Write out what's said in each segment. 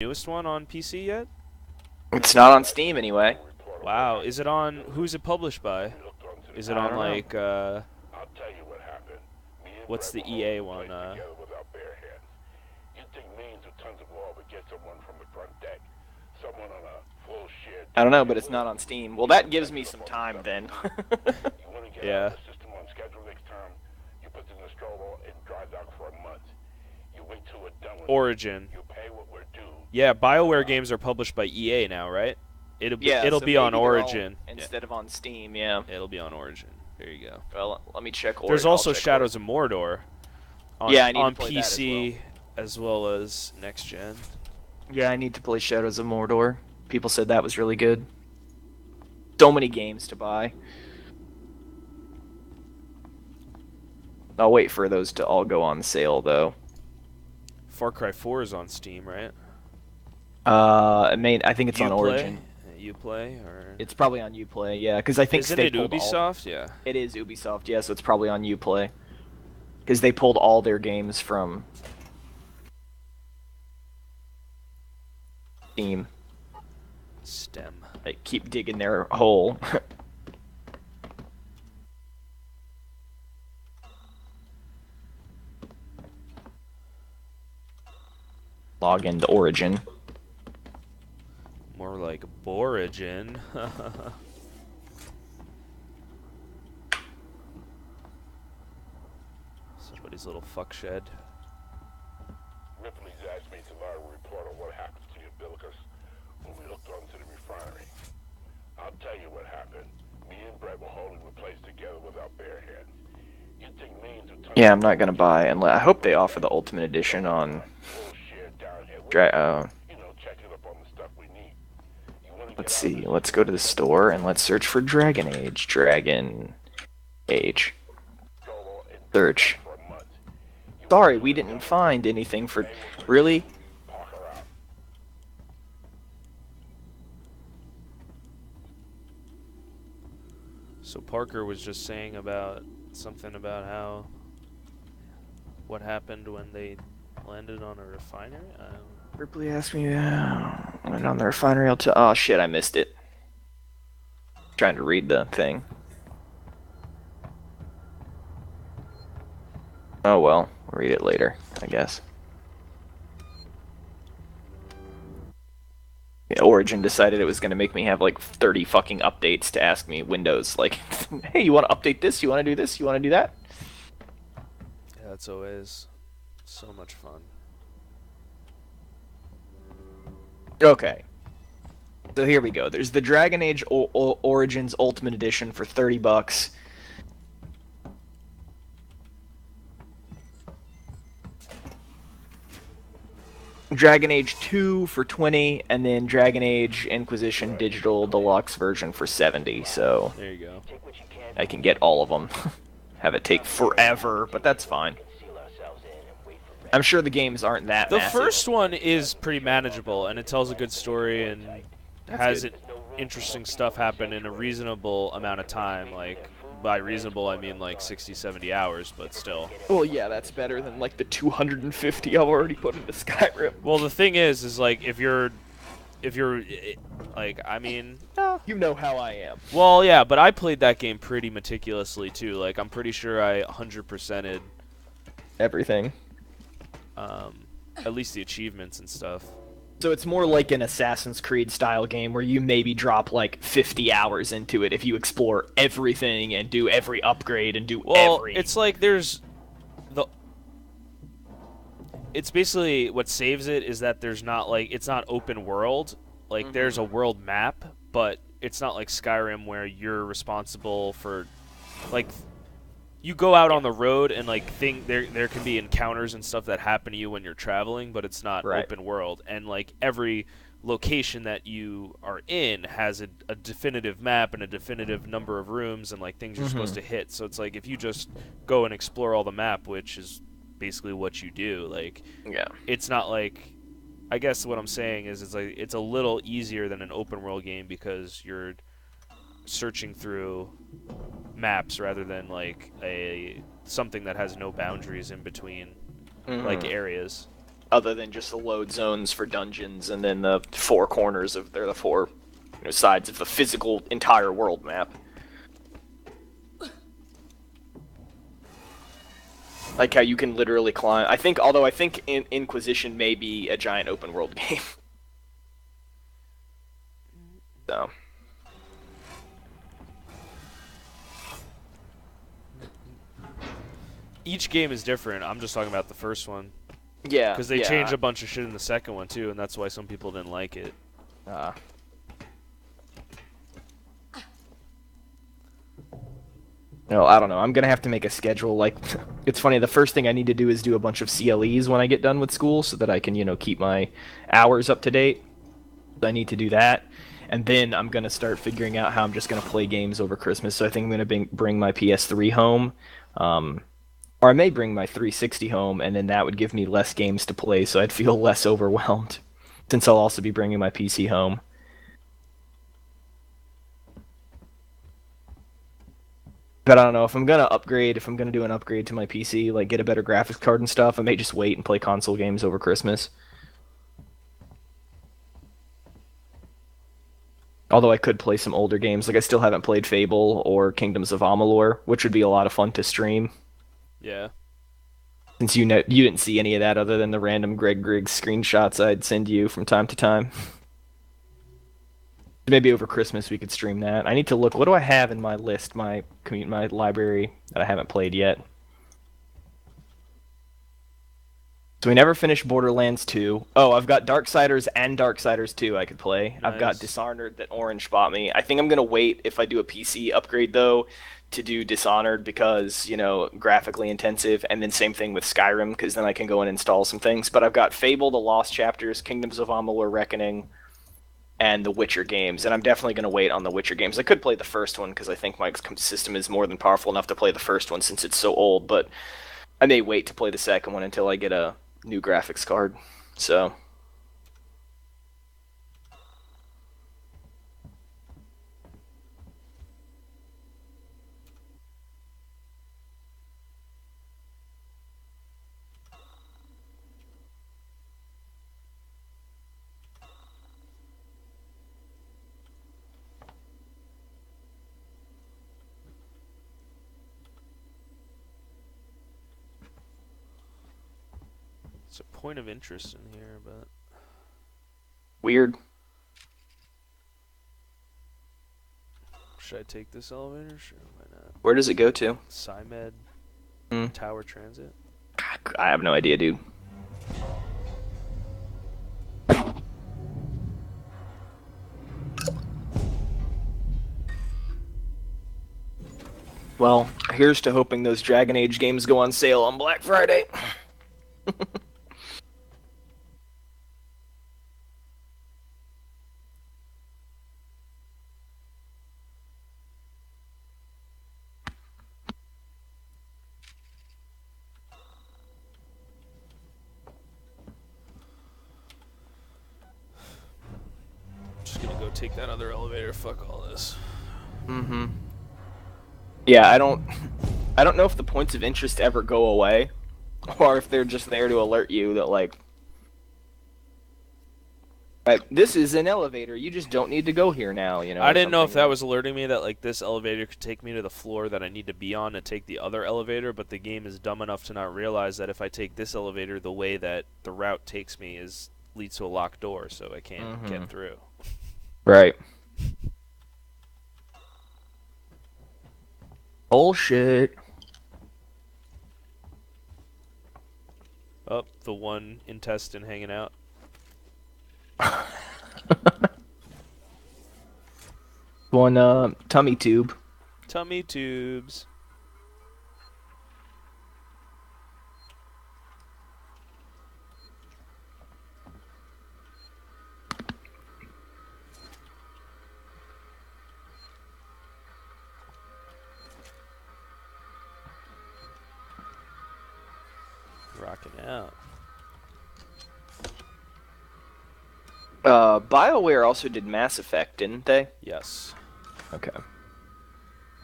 newest one on PC yet? It's not on Steam anyway. Wow, is it on? Who's it published by? Is it I on don't know. like what's the EA one? I don't know, but it's not on Steam. Well, that gives me some time then. Yeah. Origin. Yeah, BioWare games are published by EA now, right? It'll be Yeah, it'll so be on maybe they're all Origin. Yeah, instead of on Steam. Yeah. it'll be on Origin. There you go. Well, let me check There's Origin. I'll also check Shadows Origin. of Mordor Yeah, I need to on play that as well. PC as well as next gen. Yeah, I need to play Shadows of Mordor. People said that was really good. So many games to buy. I'll wait for those to all go on sale though. Far Cry 4 is on Steam, right? I think it's on Origin. You play, or It's probably on Uplay, yeah, because I think isn't they it pulled all. Ubisoft? Yeah. It is Ubisoft, yeah, so it's probably on Uplay. Because they pulled all their games from Steam. STEM. They keep digging their hole. Log into Origin. More like Borigin. Somebody's little fuck shed. Ripley's asked me to log a report on what happened to your Billicus when we looked onto the refinery. I'll tell you what happened. Me and Brett were holding the place together with our bare hands. You think millions of tons Yeah, I'm not gonna buy, and I hope they offer the Ultimate Edition on. checking up on the stuff we need. Let's see. Let's go to the store and let's search for Dragon Age. Dragon Age. Search. Sorry, we didn't find anything for. Really? So Parker was just saying about something about how what happened when they landed on a refinery. Ripley asked me when on the refinery. Oh shit, I missed it. Trying to read the thing. Oh well, we'll read it later, I guess. Yeah, Origin decided it was going to make me have like 30 fucking updates to ask me Windows, like, hey, you want to update this? You want to do this? You want to do that? Yeah, it's always so much fun. Okay. So here we go. There's the Dragon Age Origins Ultimate Edition for $30. Dragon Age 2 for 20, and then Dragon Age Inquisition Digital Deluxe version for 70. So there you go. I can get all of them. Have it take forever, but that's fine. I'm sure the games aren't that The massive. first one is pretty manageable, and it tells a good story and has interesting stuff happen in a reasonable amount of time. Like, by reasonable, I mean like 60, 70 hours, but still. Well, yeah, that's better than like the 250 I've already put into Skyrim. Well, the thing is like if you're like, I mean, you know how I am. Well, yeah, but I played that game pretty meticulously too. Like, I'm pretty sure I 100%ed everything. At least the achievements and stuff. So it's more like an Assassin's Creed style game where you maybe drop like 50 hours into it if you explore everything and do every upgrade and do every... Well, it's like there's the... It's basically what saves it is that there's not like... It's not open world. Like, there's a world map, but it's not like Skyrim where you're responsible for... Like, you go out on the road and like there can be encounters and stuff that happen to you when you're traveling, but it's not open world. And like every location that you are in has a definitive map and a definitive number of rooms and like things you're supposed to hit. So it's like if you just go and explore all the map, which is basically what you do, like it's not like, I guess what I'm saying is it's like it's a little easier than an open world game because you're searching through maps rather than like something that has no boundaries in between like areas. other than just the load zones for dungeons and then the four corners of the four sides of the physical entire world map. Like how you can literally climb. Although I think Inquisition may be a giant open world game. So. Each game is different. I'm just talking about the first one. Yeah. Because they changed a bunch of shit in the second one, too, and that's why some people didn't like it. No, I don't know. I'm going to have to make a schedule. Like, it's funny, the first thing I need to do is do a bunch of CLEs when I get done with school so that I can, keep my hours up to date. I need to do that. And then I'm going to start figuring out how I'm just going to play games over Christmas. So I think I'm going to bring my PS3 home. Or I may bring my 360 home, and then that would give me less games to play, so I'd feel less overwhelmed. Since I'll also be bringing my PC home. But I don't know, if I'm going to do an upgrade to my PC, like get a better graphics card and stuff, I may just wait and play console games over Christmas. Although I could play some older games, like I still haven't played Fable or Kingdoms of Amalur, which would be a lot of fun to stream. Yeah. Since you didn't see any of that other than the random Greg Griggs screenshots I'd send you from time to time. Maybe over Christmas we could stream that. I need to look. What do I have in my list, my library that I haven't played yet? So we never finished Borderlands 2. Oh, I've got Darksiders and Darksiders 2 I could play. Nice. I've got Dishonored that Orange bought me. I think I'm going to wait if I do a PC upgrade, though, to do Dishonored because, graphically intensive, and then same thing with Skyrim, because then I can go and install some things. But I've got Fable, The Lost Chapters, Kingdoms of Amalur Reckoning, and the Witcher games, and I'm definitely going to wait on the Witcher games. I could play the first one, because I think my system is more than powerful enough to play the first one since it's so old, but I may wait to play the second one until I get a new graphics card. So... It's a point of interest in here, but... Weird. Should I take this elevator? Sure, why not? Where does it go to? Symed Tower Transit. I have no idea, dude. Well, here's to hoping those Dragon Age games go on sale on Black Friday. Just gonna go take that other elevator. Fuck all this. Mm-hmm. Yeah, I don't know if the points of interest ever go away, or if they're just there to alert you that, like, this is an elevator, you just don't need to go here now, I didn't know if that was alerting me that, like, this elevator could take me to the floor that I need to be on to take the other elevator, but the game is dumb enough to not realize that if I take this elevator, the way that the route takes me leads to a locked door, so I can't get through. Right. Bullshit. Oh, the one intestine hanging out. One tummy tube. Tummy tubes. Rocking out. BioWare also did Mass Effect, didn't they? Yes. Okay.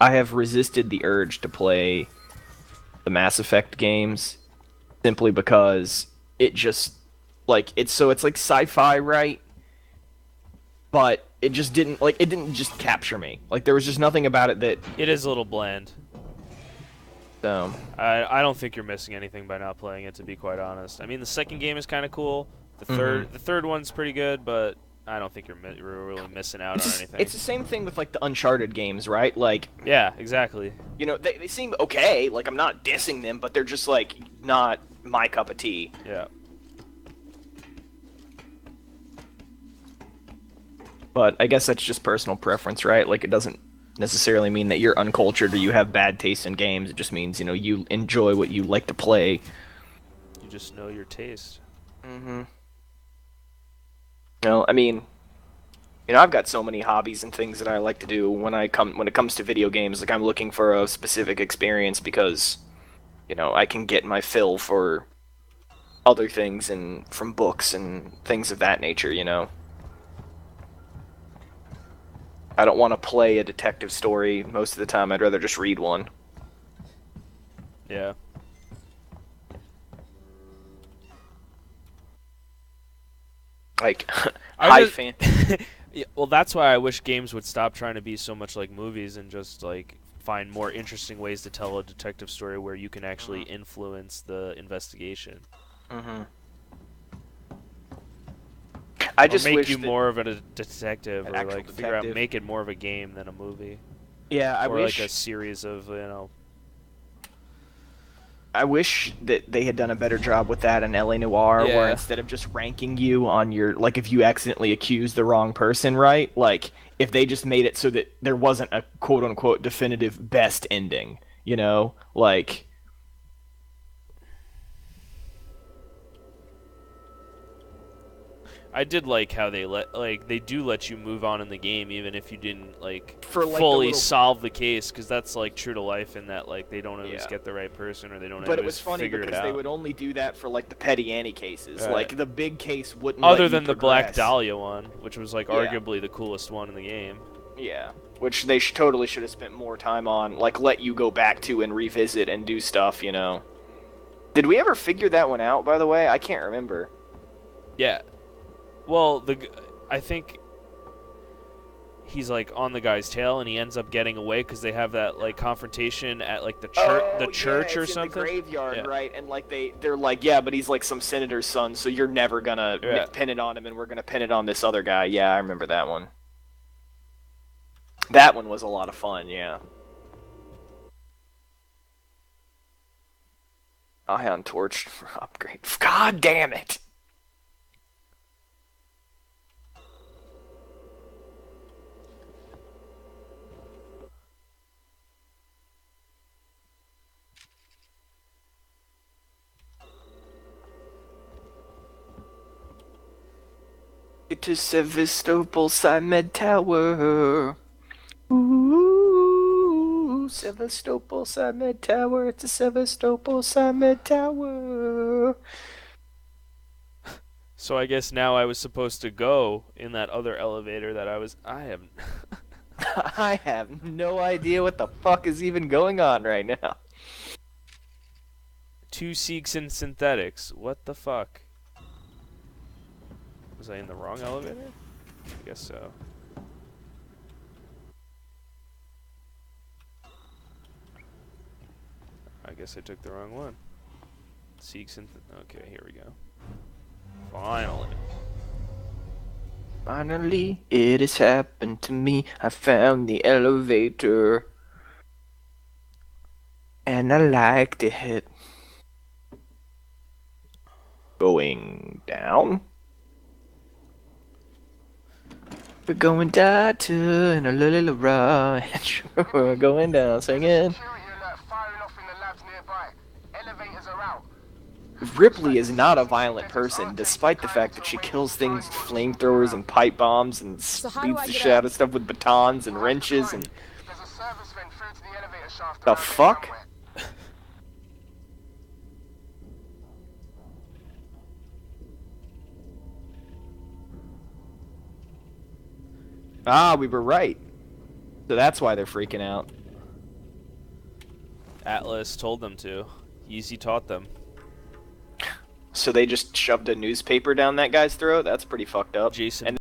I have resisted the urge to play the Mass Effect games simply because it just Like it's like sci-fi, right? But it just didn't it didn't just capture me. Like there was just nothing about it that It is a little bland. so. I don't think you're missing anything by not playing it, to be quite honest. I mean, the second game is kind of cool. The third one's pretty good, but I don't think you're really missing out on anything. It's the same thing with like the Uncharted games, right? Like Yeah, exactly. you know they seem okay. Like I'm not dissing them, but they're just like not my cup of tea. Yeah. But I guess that's just personal preference, right? Like it doesn't necessarily mean that you're uncultured or you have bad taste in games. It just means, you know, you enjoy what you like to play. You just know your taste. Mm-hmm. No, I mean, you know, I've got so many hobbies and things that I like to do when it comes to video games. Like I'm looking for a specific experience because, you know, I can get my fill for other things and from books and things of that nature, you know. I don't want to play a detective story most of the time. I'd rather just read one. Yeah. Like I high just- fan. Yeah, well, that's why I wish games would stop trying to be so much like movies and just like find more interesting ways to tell a detective story where you can actually influence the investigation. Mm-hmm. I just or make wish you that, more of a detective, an or actual like figure out detective. make it more of a game than a movie, Yeah, or like a series of I wish that they had done a better job with that in LA Noire, where Yeah. instead of just ranking you on your, like, if you accidentally accuse the wrong person, right? Like, if they just made it so that there wasn't a quote unquote definitive best ending, you know? Like, I did like how they do let you move on in the game even if you didn't for like the fully little. solve the case, because that's like true to life in that like they don't always Yeah. get the right person, or they don't But it always was funny figure it because they out. would only do that for, like, the petty Annie cases. Right. Like, the big case wouldn't Other let you than the Black progress. Dahlia one, which was like Yeah. arguably the coolest one in the game. Yeah, which they totally should have spent more time on, like let you go back to and revisit and do stuff, you know. Did we ever figure that one out, by the way? I can't remember. Yeah. Well, I think he's like on the guy's tail, and he ends up getting away because they have that like confrontation at like the church yeah, or it's something. in the graveyard, Yeah. right? And like they're like, yeah, but he's like some senator's son, so you're never gonna Yeah. pin it on him, and we're gonna pin it on this other guy. Yeah, I remember that one. That one was a lot of fun, yeah. Ion Torch for upgrade. God damn it! It is Sevastopol Simed Tower. Ooh, Sevastopol Simed Tower. It's a Sevastopol Simed Tower. So I guess now I was supposed to go in that other elevator that I have. I have no idea what the fuck is even going on right now. 2 Seeks and synthetics. What the fuck? Was I in the wrong elevator? I guess so. I guess I took the wrong one. Seeks and okay, here we go. Finally. Finally, it has happened to me. I found the elevator. And I liked it. Going down. We're going down to in a little ranch. We're going down singing. Security alert firing off in the labs nearby. Elevators are out. Ripley is not a violent person, despite the fact that she kills things with flamethrowers and pipe bombs and how do beats I the get shit out out? of stuff with batons and wrenches and There's a service vent through to the elevator shaft. the around here fuck? somewhere. Ah, we were right. So that's why they're freaking out. Atlas told them to. Easy taught them. So they just shoved a newspaper down that guy's throat? That's pretty fucked up. Jason And